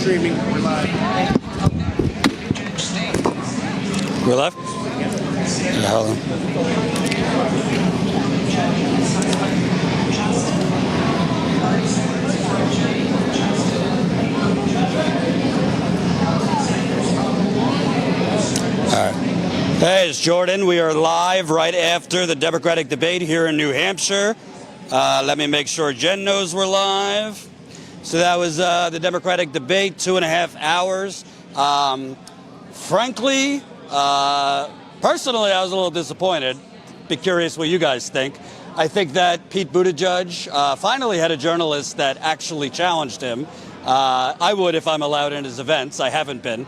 streaming. We're live. We're live? Yeah, hold on. All right. Hey, it's Jordan. We are live right after the Democratic debate here in New Hampshire. Let me make sure Jen knows we're live. So that was the Democratic debate, 2.5 hours. Frankly, personally, I was a little disappointed. Be curious what you guys think. I think that Pete Buttigieg finally had a journalist that actually challenged him. I would if I'm allowed in his events. I haven't been.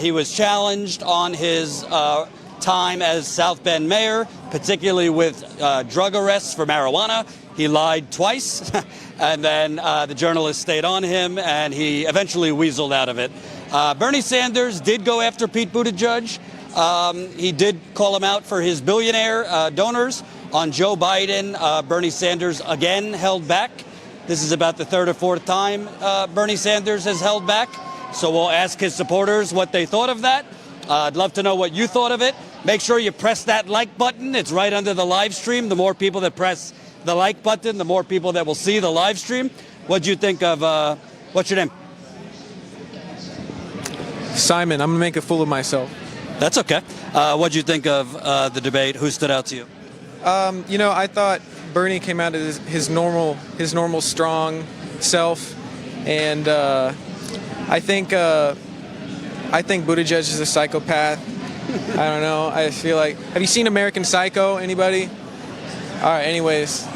He was challenged on his time as South Bend mayor, particularly with drug arrests for marijuana. He lied twice, and then the journalist stayed on him, and he eventually weaseled out of it. Bernie Sanders did go after Pete Buttigieg. He did call him out for his billionaire donors. On Joe Biden, Bernie Sanders again held back. This is about the third or fourth time Bernie Sanders has held back. So we'll ask his supporters what they thought of that. I'd love to know what you thought of it. Make sure you press that like button. It's right under the live stream. The more people that press the like button, the more people that will see the live stream. What'd you think of, what's your name? Simon, I'm going to make a fool of myself. That's okay. What'd you think of the debate? Who stood out to you? I thought Bernie came out as his normal strong self, and I think Buttigieg is a psychopath. I don't know. I feel like. Have you seen American Psycho? Anybody? All right. Anyways.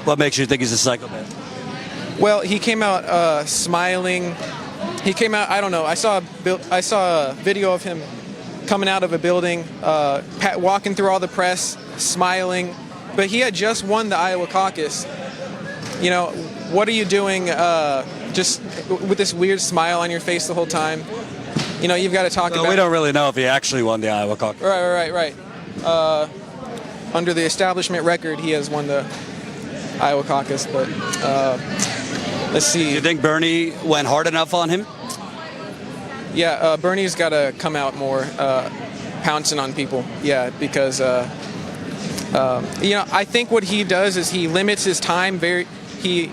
What makes you think he's a psychopath? Well, he came out smiling. He came out. I don't know. I saw a video of him coming out of a building, walking through all the press, smiling. But he had just won the Iowa caucus. You know, what are you doing? Just with this weird smile on your face the whole time. You know, you've got to talk about. We don't really know if he actually won the Iowa caucus. Right. Under the establishment record, he has won the Iowa caucus. But let's see. Do you think Bernie went hard enough on him? Yeah, Bernie's got to come out more, pouncing on people. Yeah, because I think what he does is he limits his time. He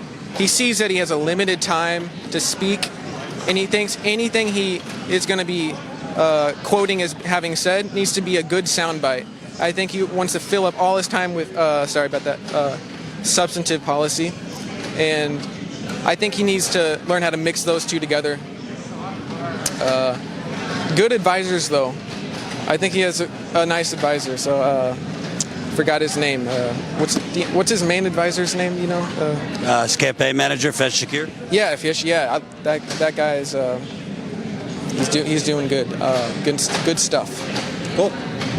sees that he has a limited time to speak, and he thinks anything he is going to be quoting as having said needs to be a good soundbite. I think he wants to fill up all his time with, substantive policy, and I think he needs to learn how to mix those two together. Good advisors, though. I think he has a nice advisor. So, forgot his name. What's his main advisor's name? You know, His campaign manager, Fez Shakir. Yeah, Fish. Yeah, that guy is. He's doing good. Good stuff. Cool.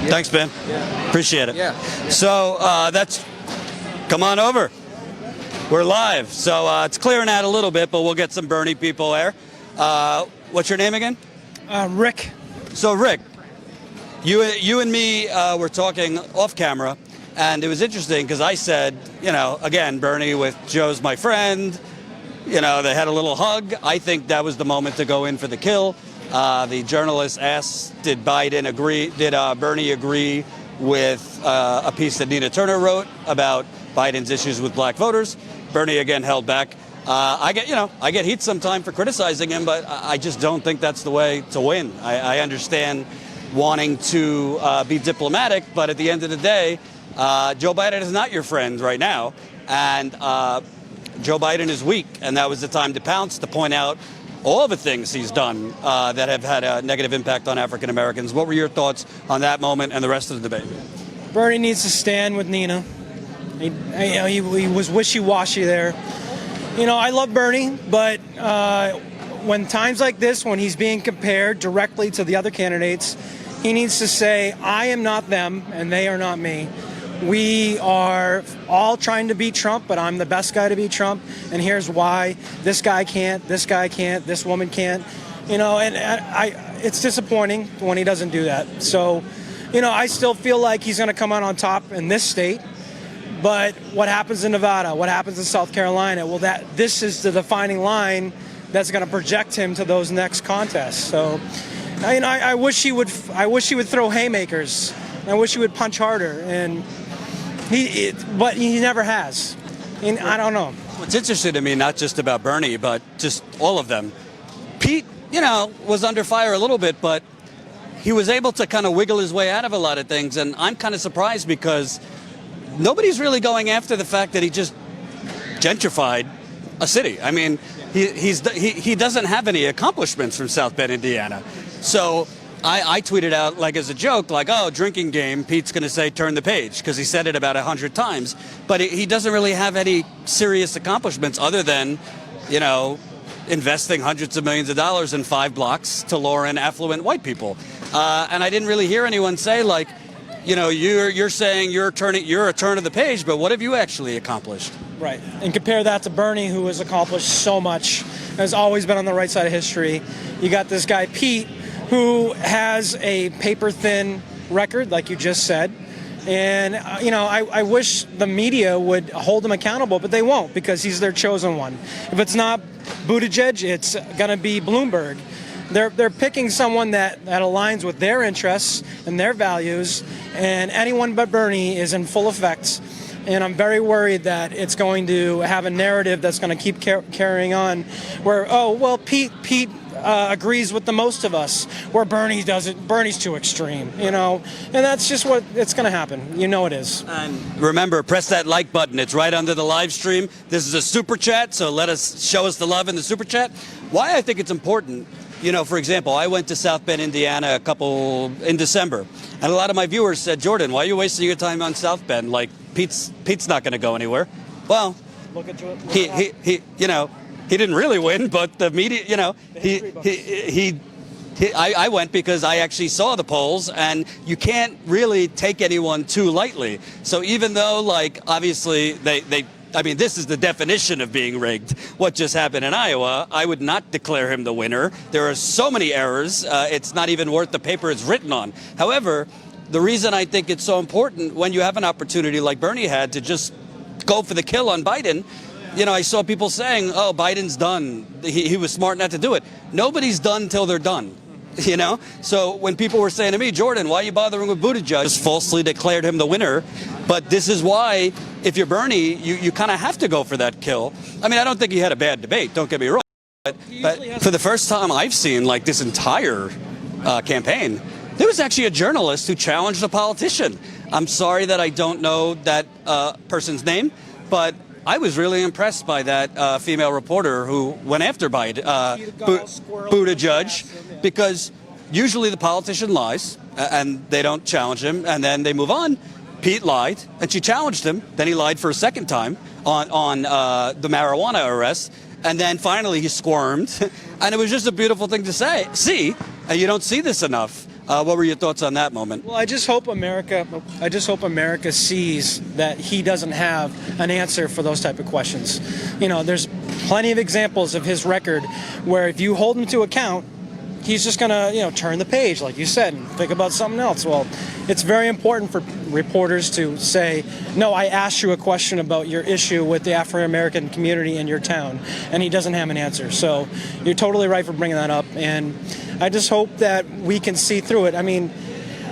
Yeah. Thanks, Ben. Yeah. Appreciate it. Yeah. So come on over. We're live. So it's clearing out a little bit, but we'll get some Bernie people there. What's your name again? Rick. So Rick, you and me were talking off camera, and it was interesting because I said, again, Bernie with Joe's my friend. They had a little hug. I think that was the moment to go in for the kill. The journalist asked, did Bernie agree with a piece that Nina Turner wrote about Biden's issues with black voters? Bernie again held back. I get heat sometime for criticizing him, but I just don't think that's the way to win. I understand wanting to be diplomatic, but at the end of the day, Joe Biden is not your friend right now, and Joe Biden is weak, and that was the time to pounce, to point out all the things he's done that have had a negative impact on African Americans. What were your thoughts on that moment and the rest of the debate? Bernie needs to stand with Nina. He was wishy-washy there. I love Bernie, but when times like this, when he's being compared directly to the other candidates, he needs to say, I am not them and they are not me. We are all trying to beat Trump, but I'm the best guy to beat Trump, and here's why. This guy can't, this woman can't. It's disappointing when he doesn't do that. So, I still feel like he's going to come out on top in this state. But what happens in Nevada? What happens in South Carolina? Well, this is the defining line that's going to project him to those next contests. So, I wish he would throw haymakers. I wish he would punch harder, and but he never has. And I don't know. What's interesting to me, not just about Bernie, but just all of them. Pete, was under fire a little bit, but he was able to kind of wiggle his way out of a lot of things, and I'm kind of surprised because nobody's really going after the fact that he just gentrified a city. I mean, he doesn't have any accomplishments from South Bend, Indiana. So I tweeted out, like, as a joke, like, oh, drinking game, Pete's going to say turn the page, because he said it about 100 times. But he doesn't really have any serious accomplishments other than, investing hundreds of millions of dollars in 5 blocks to lure in affluent white people. And I didn't really hear anyone say, like, you're saying you're a turn of the page, but what have you actually accomplished? Right. And compare that to Bernie, who has accomplished so much, has always been on the right side of history. You got this guy, Pete, who has a paper-thin record, like you just said. And, I wish the media would hold him accountable, but they won't, because he's their chosen one. If it's not Buttigieg, it's going to be Bloomberg. They're picking someone that aligns with their interests and their values, and anyone but Bernie is in full effect. And I'm very worried that it's going to have a narrative that's going to keep carrying on, where, Pete agrees with the most of us, where Bernie doesn't. Bernie's too extreme, and that's just what it's going to happen. It is. And remember, press that like button. It's right under the live stream. This is a super chat, so show us the love in the super chat. Why I think it's important, for example, I went to South Bend, Indiana in December, and a lot of my viewers said, Jordan, why are you wasting your time on South Bend? Like, Pete's not going to go anywhere. Well, look at he didn't really win, but the media, I went because I actually saw the polls, and you can't really take anyone too lightly. So even though, like, obviously this is the definition of being rigged, what just happened in Iowa, I would not declare him the winner. There are so many errors, it's not even worth the paper it's written on. However, the reason I think it's so important when you have an opportunity like Bernie had to just go for the kill on Biden, I saw people saying, oh, Biden's done. He was smart not to do it. Nobody's done till they're done. So when people were saying to me, Jordan, why are you bothering with Buttigieg? Just falsely declared him the winner. But this is why, if you're Bernie, you kind of have to go for that kill. I mean, I don't think he had a bad debate. Don't get me wrong. But for the first time I've seen, like, this entire campaign, there was actually a journalist who challenged a politician. I'm sorry that I don't know that person's name, but I was really impressed by that female reporter who went after Buttigieg, because usually the politician lies and they don't challenge him, and then they move on. Pete lied, and she challenged him. Then he lied for a second time on the marijuana arrest, and then finally he squirmed. And it was just a beautiful thing to see, and you don't see this enough. What were your thoughts on that moment? Well, I just hope America sees that he doesn't have an answer for those type of questions. There's plenty of examples of his record where if you hold him to account, he's just going to, turn the page, like you said, and think about something else. Well, it's very important for reporters to say, no, I asked you a question about your issue with the African-American community in your town, and he doesn't have an answer. So you're totally right for bringing that up, and I just hope that we can see through it. I mean,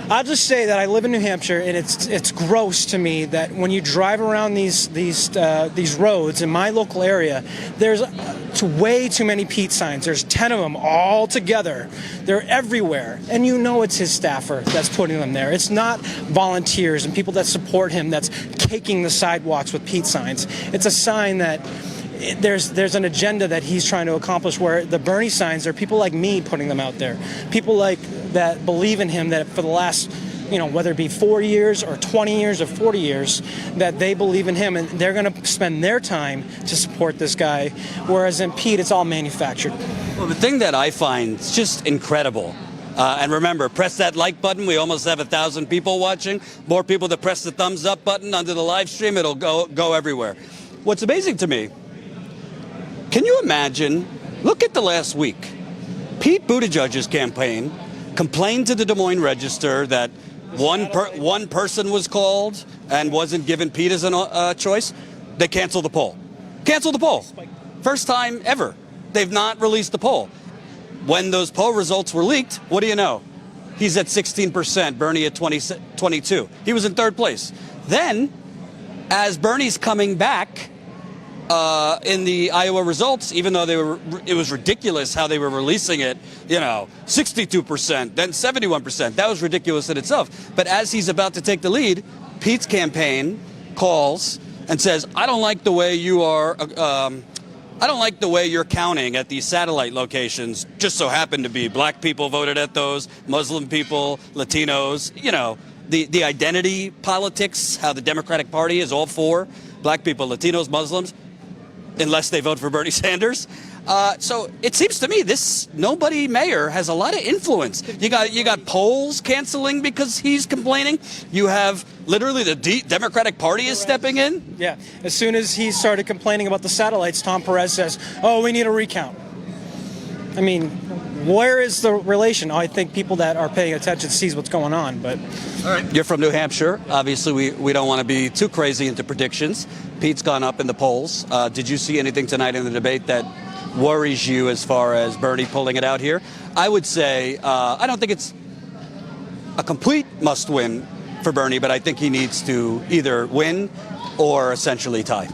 I'll just say that I live in New Hampshire, and it's gross to me that when you drive around these roads in my local area, there's way too many Pete signs. There's 10 of them all together. They're everywhere, and it's his staffer that's putting them there. It's not volunteers and people that support him that's caking the sidewalks with Pete signs. It's a sign that there's an agenda that he's trying to accomplish, where the Bernie signs are people like me putting them out there. People like that believe in him, that for the last, whether it be 4 years or 20 years or 40 years, that they believe in him, and they're going to spend their time to support this guy. Whereas in Pete, it's all manufactured. Well, the thing that I find just incredible, and remember, press that like button. We almost have 1,000 people watching. More people that press the thumbs up button under the live stream, it'll go everywhere. What's amazing to me, can you imagine, look at the last week. Pete Buttigieg's campaign complained to the Des Moines Register that one person was called and wasn't given Pete as a choice. They canceled the poll. Canceled the poll. First time ever. they've not released the poll. When those poll results were leaked, what do you know? He's at 16%, Bernie at 22. He was in third place. Then, as Bernie's coming back in the Iowa results, even though it was ridiculous how they were releasing it, 62%, then 71%. That was ridiculous in itself. But as he's about to take the lead, Pete's campaign calls and says, I don't like the way you are. I don't like the way you're counting at these satellite locations. Just so happen to be black people voted at those, Muslim people, Latinos. The identity politics, how the Democratic Party is all for black people, Latinos, Muslims, unless they vote for Bernie Sanders. So it seems to me this nobody mayor has a lot of influence. You got polls canceling because he's complaining. You have literally the Democratic Party is stepping in. Yeah. As soon as he started complaining about the satellites, Tom Perez says, "Oh, we need a recount." I mean, where is the relation? I think people that are paying attention sees what's going on. But all right. You're from New Hampshire. Obviously, we don't want to be too crazy into predictions. Pete's gone up in the polls. Did you see anything tonight in the debate that worries you as far as Bernie pulling it out here? I would say I don't think it's a complete must-win for Bernie, but I think he needs to either win or essentially tie.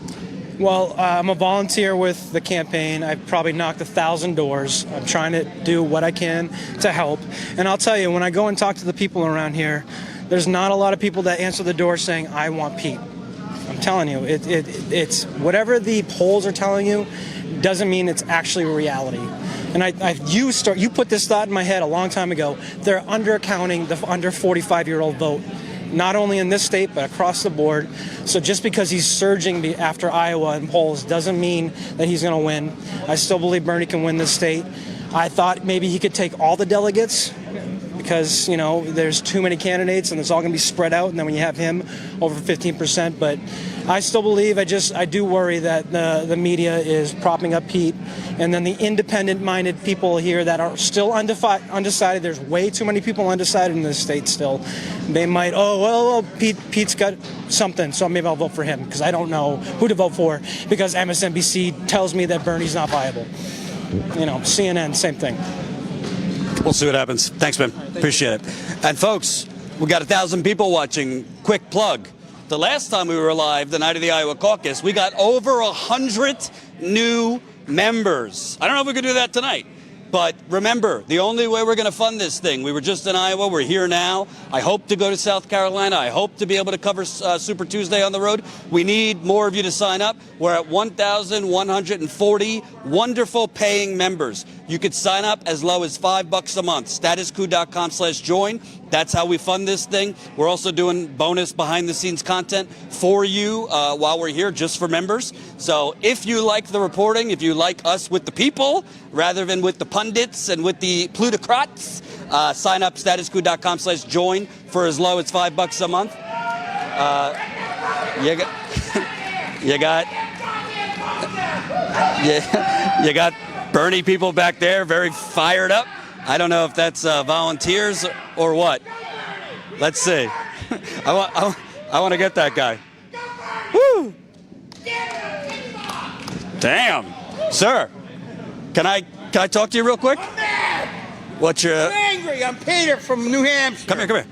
Well, I'm a volunteer with the campaign. I've probably knocked 1,000 doors. I'm trying to do what I can to help. And I'll tell you, when I go and talk to the people around here, there's not a lot of people that answer the door saying, I want Pete. I'm telling you, it's whatever the polls are telling you doesn't mean it's actually reality. And you put this thought in my head a long time ago. They're undercounting the under 45-year-old vote, not only in this state but across the board. So just because he's surging after Iowa in polls doesn't mean that he's going to win. I still believe Bernie can win this state. I thought maybe he could take all the delegates because, there's too many candidates and it's all going to be spread out. And then when you have him over 15%, but I still believe, I do worry that the media is propping up Pete. And then the independent-minded people here that are still undecided, there's way too many people undecided in this state still. They might, Pete's got something, so maybe I'll vote for him because I don't know who to vote for because MSNBC tells me that Bernie's not viable. CNN, same thing. We'll see what happens. Thanks, man. Appreciate it. And folks, we got 1,000 people watching. Quick plug. The last time we were live, the night of the Iowa caucus, we got over 100 new members. I don't know if we could do that tonight. But remember, the only way we're going to fund this thing, we were just in Iowa, we're here now. I hope to go to South Carolina. I hope to be able to cover Super Tuesday on the road. We need more of you to sign up. We're at 1,140 wonderful paying members. You could sign up as low as $5 a month. Statuscoup.com/join. That's how we fund this thing. We're also doing bonus behind-the-scenes content for you while we're here, just for members. So if you like the reporting, if you like us with the people, rather than with the pundits and with the plutocrats, sign up statuscoup.com/join for as low as $5 a month. You got Bernie people back there, very fired up. I don't know if that's volunteers or what. Let's see. I want to get that guy. Woo! Damn, sir. Can I talk to you real quick? I'm mad. What's your? I'm angry. I'm Peter from New Hampshire. Come here.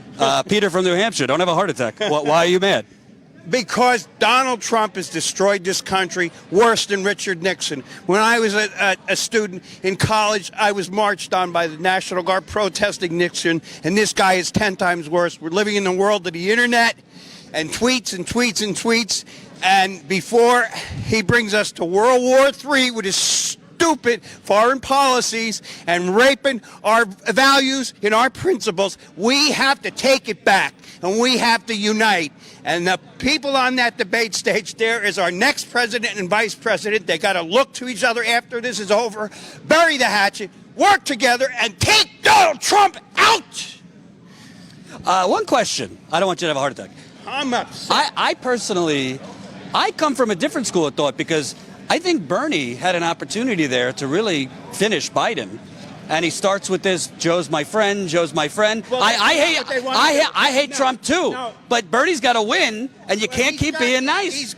Peter from New Hampshire. Don't have a heart attack. Why are you mad? Because Donald Trump has destroyed this country worse than Richard Nixon. When I was a student in college, I was marched on by the National Guard protesting Nixon, and this guy is 10 times worse. We're living in the world of the internet and tweets and tweets and tweets, and before he brings us to World War III with his stupid foreign policies and raping our values and our principles, we have to take it back, and we have to unite. And the people on that debate stage there is our next president and vice president. They got to look to each other after this is over, bury the hatchet, work together, and take Donald Trump out. One question. I don't want you to have a heart attack. I'm upset. I personally come from a different school of thought because I think Bernie had an opportunity there to really finish Biden. And he starts with this, Joe's my friend, Joe's my friend. Well, I hate Trump too. No. But Bernie's got to win, and you can't keep being nice. He's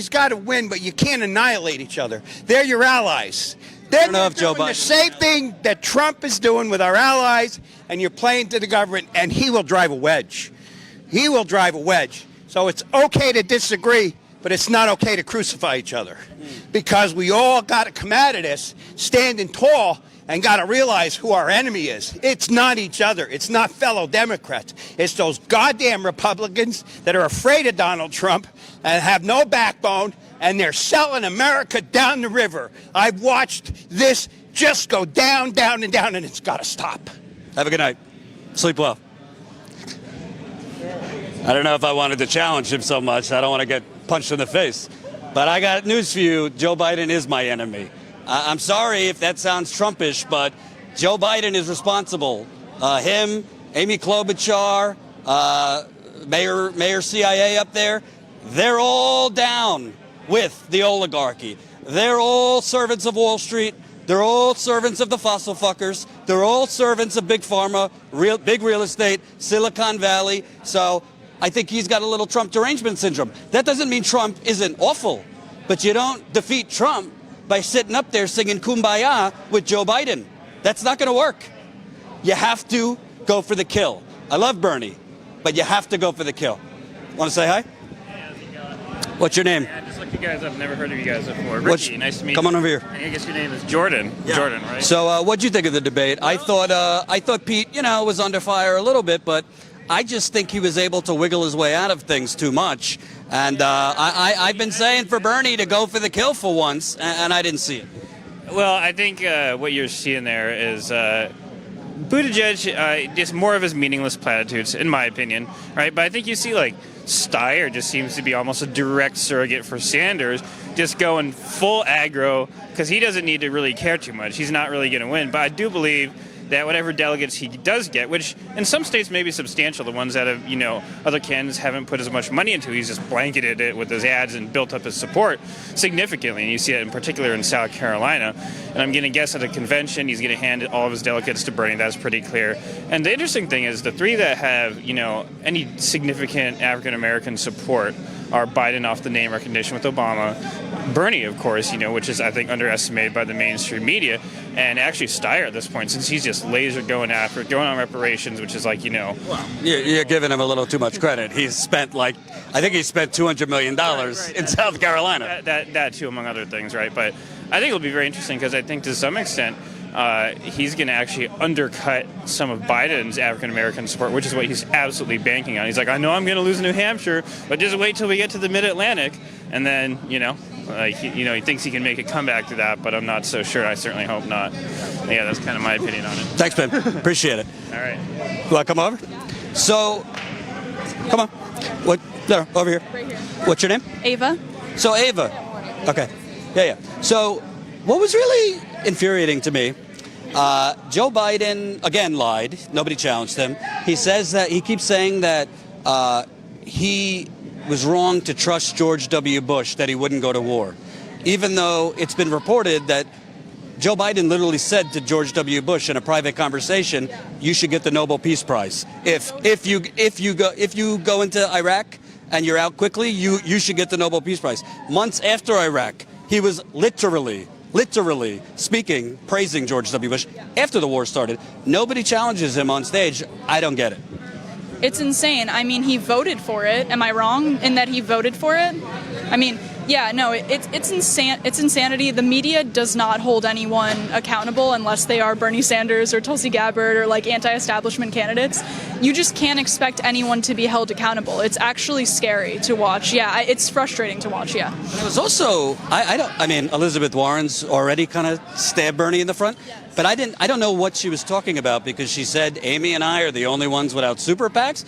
got to win, but you can't annihilate each other. They're your allies. Then know you're if Joe doing the Biden- same thing that Trump is doing with our allies, and you're playing to the government, and he will drive a wedge. He will drive a wedge. So it's okay to disagree, but it's not okay to crucify each other. Because we all got to come out of this standing tall and got to realize who our enemy is. It's not each other. It's not fellow Democrats. It's those goddamn Republicans that are afraid of Donald Trump and have no backbone, and they're selling America down the river. I've watched this just go down, down, and down, and it's got to stop. Have a good night. Sleep well. I don't know if I wanted to challenge him so much. I don't want to get punched in the face. But I got news for you. Joe Biden is my enemy. I'm sorry if that sounds Trumpish, but Joe Biden is responsible. Him, Amy Klobuchar, Mayor CIA up there, they're all down with the oligarchy. They're all servants of Wall Street. They're all servants of the fossil fuckers. They're all servants of big pharma, big real estate, Silicon Valley. So I think he's got a little Trump derangement syndrome. That doesn't mean Trump isn't awful, but you don't defeat Trump by sitting up there singing Kumbaya with Joe Biden. That's not going to work. You have to go for the kill. I love Bernie, but you have to go for the kill. Want to say hi? What's your name? I just looked you guys up. Never heard of you guys before. Ricky, nice to meet you. Come on over here. I guess your name is Jordan. Yeah. Jordan, right? So, what'd you think of the debate? I thought Pete, was under fire a little bit, but I just think he was able to wiggle his way out of things too much. And I've been saying for Bernie to go for the kill for once, and I didn't see it. Well, I think what you're seeing there is Buttigieg, just more of his meaningless platitudes, in my opinion, right? But I think you see, Steyer just seems to be almost a direct surrogate for Sanders, just going full aggro, because he doesn't need to really care too much. He's not really going to win. But I do believe that whatever delegates he does get, which in some states may be substantial, the ones that have, other candidates haven't put as much money into, he's just blanketed it with his ads and built up his support significantly. And you see it in particular in South Carolina. And I'm going to guess at a convention, he's going to hand all of his delegates to Bernie. That's pretty clear. And the interesting thing is the three that have, any significant African-American support are Biden off the name recognition with Obama, Bernie, of course, which is, I think, underestimated by the mainstream media, and actually Steyer at this point, since he's just laser going on reparations, which is Well, you're giving him a little too much credit. He's spent I think he spent $200 million in South Carolina. That too, among other things, right? But I think it'll be very interesting because I think to some extent he's going to actually undercut some of Biden's African-American support, which is what he's absolutely banking on. He's like, I know I'm going to lose New Hampshire, but just wait till we get to the Mid-Atlantic. And then, he thinks he can make a comeback to that, but I'm not so sure. I certainly hope not. Yeah, that's kind of my opinion on it. Thanks, Ben. Appreciate it. All right. You want to come over? So, come on. There, over here. Right here. What's your name? Ava. So, Ava. Okay. Yeah. So, what was really infuriating to me, Joe Biden, again, lied. Nobody challenged him. He keeps saying that he was wrong to trust George W. Bush, that he wouldn't go to war. Even though it's been reported that Joe Biden literally said to George W. Bush in a private conversation, you should get the Nobel Peace Prize. If you go into Iraq and you're out quickly, you should get the Nobel Peace Prize. Months after Iraq, he was literally speaking, praising George W. Bush after the war started. Nobody challenges him on stage. I don't get it. It's insane. I mean, he voted for it. Am I wrong in that he voted for it? I mean, yeah, no, it's insane. It's insanity. The media does not hold anyone accountable unless they are Bernie Sanders or Tulsi Gabbard or anti-establishment candidates. You just can't expect anyone to be held accountable. It's actually scary to watch. Yeah, it's frustrating to watch. Yeah. It was also Elizabeth Warren's already kind of stabbed Bernie in the front, but I don't know what she was talking about because she said Amy and I are the only ones without super PACs.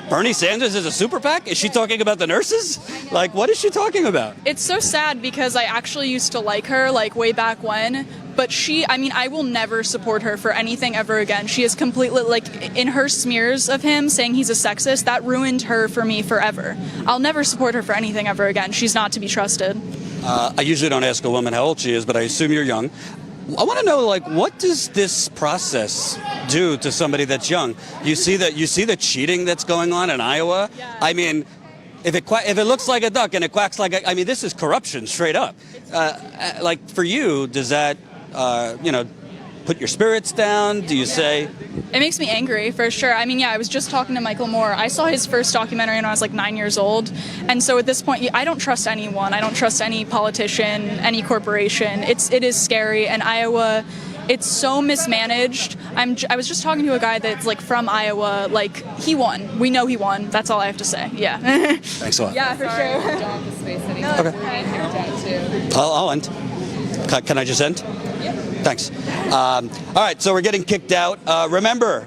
Bernie Sanders is a super PAC? Is she talking about the nurses? What is she talking about? It's so sad because I actually used to like her way back when, but I will never support her for anything ever again. She is completely in her smears of him saying he's a sexist, that ruined her for me forever. I'll never support her for anything ever again. She's not to be trusted. I usually don't ask a woman how old she is, but I assume you're young. I want to know, what does this process do to somebody that's young? You see the cheating that's going on in Iowa? Yeah. I mean, if it looks like a duck and it quacks this is corruption straight up. For you, does that put your spirits down? Do you say? It makes me angry, for sure. I mean, yeah, I was just talking to Michael Moore. I saw his first documentary when I was like 9 years old. And so at this point, I don't trust anyone. I don't trust any politician, any corporation. It is scary. And Iowa, it's so mismanaged. I was just talking to a guy that's like from Iowa. Like, he won. We know he won. That's all I have to say. Yeah. Thanks a lot. Yeah, for sure. Don't have the space anymore. Okay. I'll end. Can I just end? Yeah. Thanks. All right, so we're getting kicked out. Remember,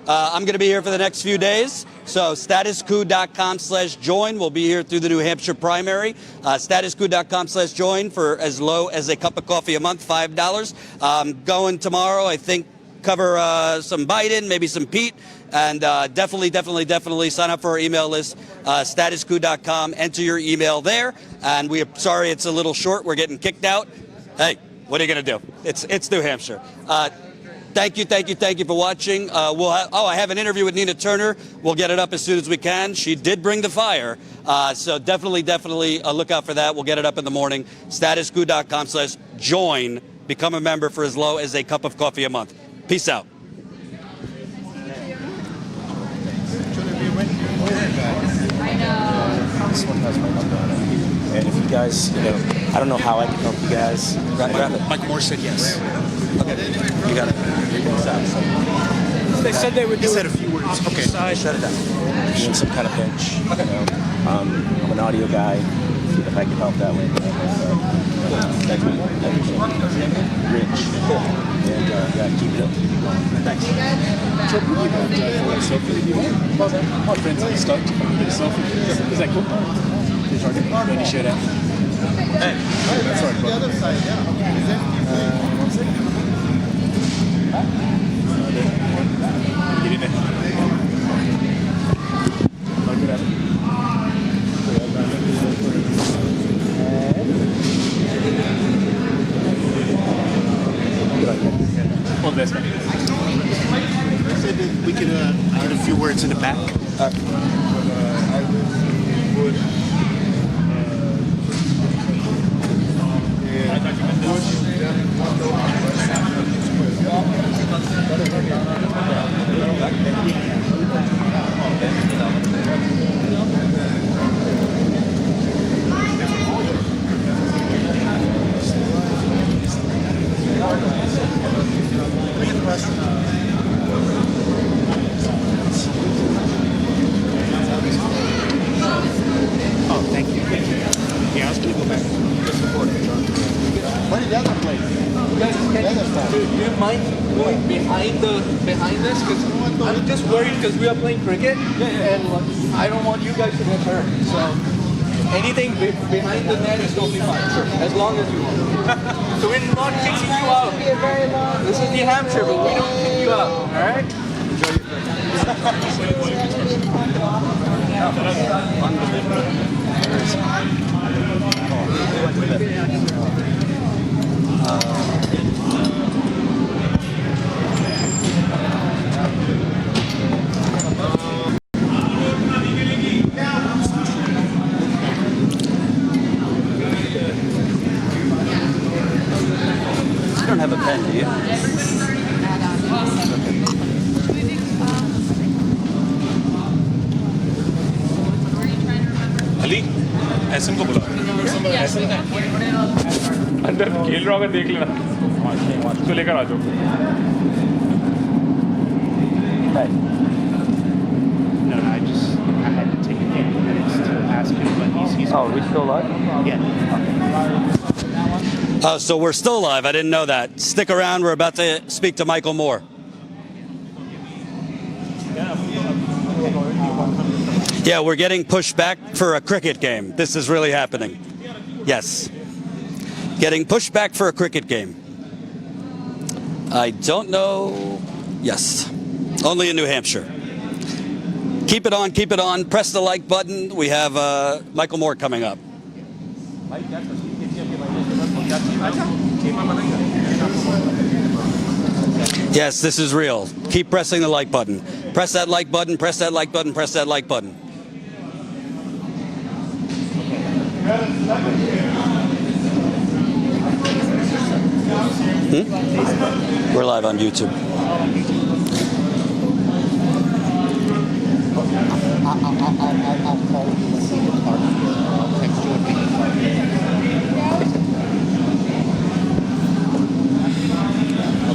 I'm going to be here for the next few days. So statuscoup.com/join. We'll be here through the New Hampshire primary. Statuscoup.com/join for as low as a cup of coffee a month, $5. Going tomorrow, I think, cover some Biden, maybe some Pete. And definitely sign up for our email list, statuscoup.com. Enter your email there. And we're sorry it's a little short. We're getting kicked out. Hey, what are you going to do? It's New Hampshire. Thank you for watching. I have an interview with Nina Turner. We'll get it up as soon as we can. She did bring the fire. So definitely look out for that. We'll get it up in the morning. Statuscoup.com/join. Become a member for as low as a cup of coffee a month. Peace out. This one has my number on it. And if you guys, I don't know how I can help you guys. Grab it. Mike Moore said yes. Okay. You got it. They said they would do He said a few words. Okay. Shut it down. Doing some kind of bench. I'm an audio guy. If I can help that way. Rich. And keep it up. Thanks. My friends are stoked. Get a selfie. Is that cool? Can you share that? Hey. Sorry, the other side, yeah. One second. Get in there. Look at all the best, man. Said that we could add a few words in the back. Oh, thank you. Yeah, I was going to go back. What is the other place? Do you mind going behind us? Because I'm just worried because we are playing cricket and I don't want you guys to get hurt. So anything behind the net is totally fine. Sure. As long as you want. So we're not kicking you out. This is New Hampshire, but we don't kick you out. All right? You don't have a pen, do you? Ali ऐसे को बुला अंदर खेल रहा होगा देख लेना तो लेकर आ जाओ No, I had to take a few minutes to ask him, but he's Oh, are we still live? yeah. Oh, so we're still live. I didn't know that. Stick around. We're about to speak to Michael Moore. Yeah, we're getting pushed back for a cricket game. This is really happening. Yes. Getting pushed back for a cricket game. I don't know. Yes. Only in New Hampshire. Keep it on, keep it on. Press the like button. We have Michael Moore coming up. Yes, this is real. Keep pressing the like button. Press that like button, press that like button, press that like button. We're live on YouTube. I'll call you when we depart here. I'll text you when we depart.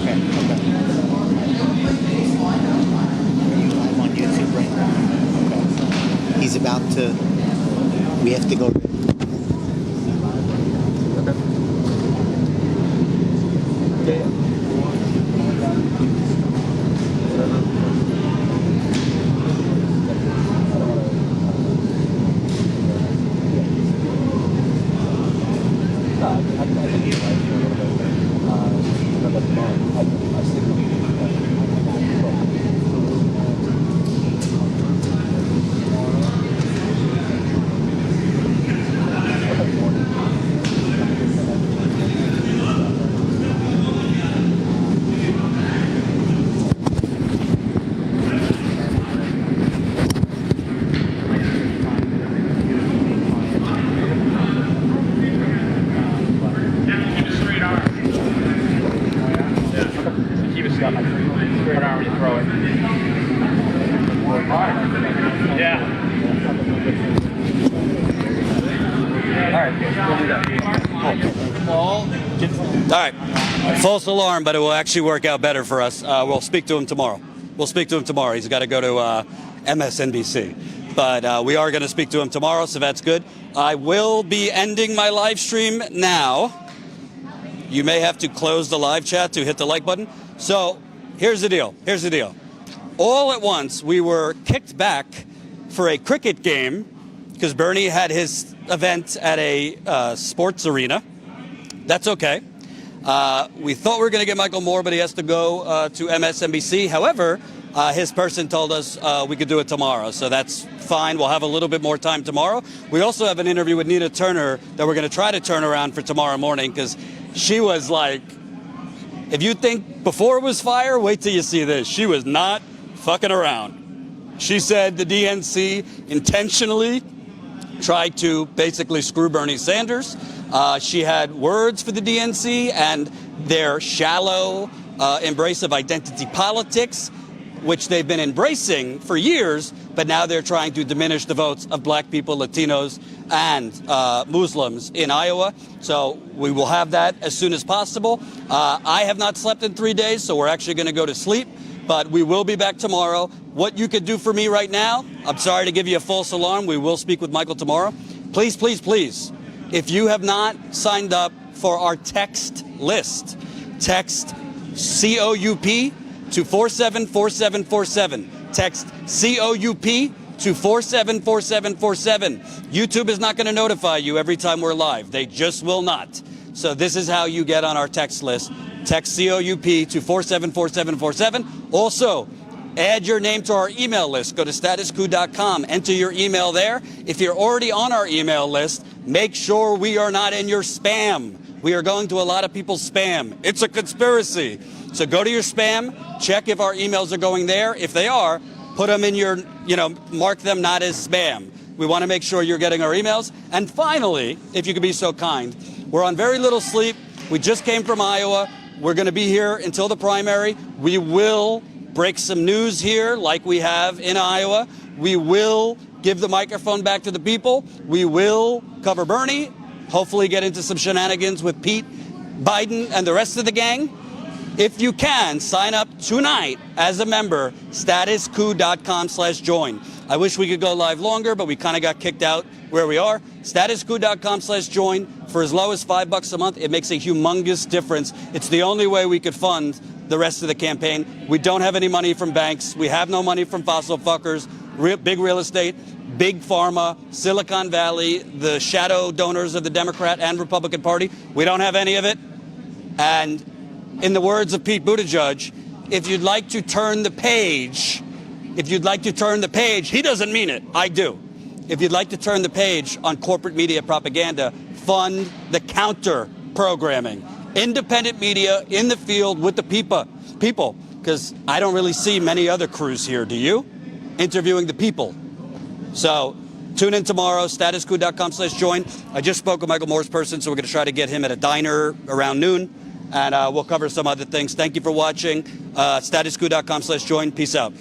Okay. I'm on YouTube right now. Okay. He's about to. We have to go. All right. False alarm, but it will actually work out better for us. We'll speak to him tomorrow. He's got to go to MSNBC. But we are going to speak to him tomorrow, so that's good. I will be ending my live stream now. You may have to close the live chat to hit the like button. So here's the deal. All at once, we were kicked back for a cricket game because Bernie had his event at a sports arena. That's okay. We thought we were going to get Michael Moore, but he has to go to MSNBC. However, his person told us we could do it tomorrow, so that's fine. We'll have a little bit more time tomorrow. We also have an interview with Nina Turner that we're going to try to turn around for tomorrow morning because she was like, if you think before it was fire, wait till you see this. She was not fucking around. She said the DNC intentionally tried to basically screw Bernie Sanders. She had words for the DNC and their shallow embrace of identity politics, which they've been embracing for years, but now they're trying to diminish the votes of black people, Latinos, and Muslims in Iowa. So we will have that as soon as possible. I have not slept in 3 days, so we're actually going to go to sleep, but we will be back tomorrow. What you could do for me right now, I'm sorry to give you a false alarm. We will speak with Michael tomorrow. Please, please, please, if you have not signed up for our text list, text COUP to 474747. Text COUP to 474747. YouTube is not going to notify you every time we're live. They just will not. So this is how you get on our text list. Text COUP to 474747. Also, add your name to our email list. Go to statuscoup.com. Enter your email there. If you're already on our email list, make sure we are not in your spam. We are going to a lot of people's spam. It's a conspiracy. So go to your spam, check if our emails are going there. If they are, put them in your, mark them not as spam. We want to make sure you're getting our emails. And finally, if you could be so kind, we're on very little sleep. We just came from Iowa. We're going to be here until the primary. We will break some news here like we have in Iowa. We will give the microphone back to the people. We will cover Bernie, hopefully get into some shenanigans with Pete Biden and the rest of the gang. If you can, sign up tonight as a member, statuscoup.com/join. I wish we could go live longer, but we kind of got kicked out where we are. Statuscoup.com/join. For as low as $5 a month, it makes a humongous difference. It's the only way we could fund the rest of the campaign. We don't have any money from banks. We have no money from fossil fuckers, big real estate, big pharma, Silicon Valley, the shadow donors of the Democrat and Republican Party. We don't have any of it. And in the words of Pete Buttigieg, if you'd like to turn the page, he doesn't mean it, I do. If you'd like to turn the page on corporate media propaganda, fund the counter programming. Independent media in the field with the people, because I don't really see many other crews here, do you? Interviewing the people. So tune in tomorrow, statuscoup.com/join. I just spoke with Michael Moore's person, so we're going to try to get him at a diner around noon. and we'll cover some other things. Thank you for watching. Statuscoup.com/join. Peace out.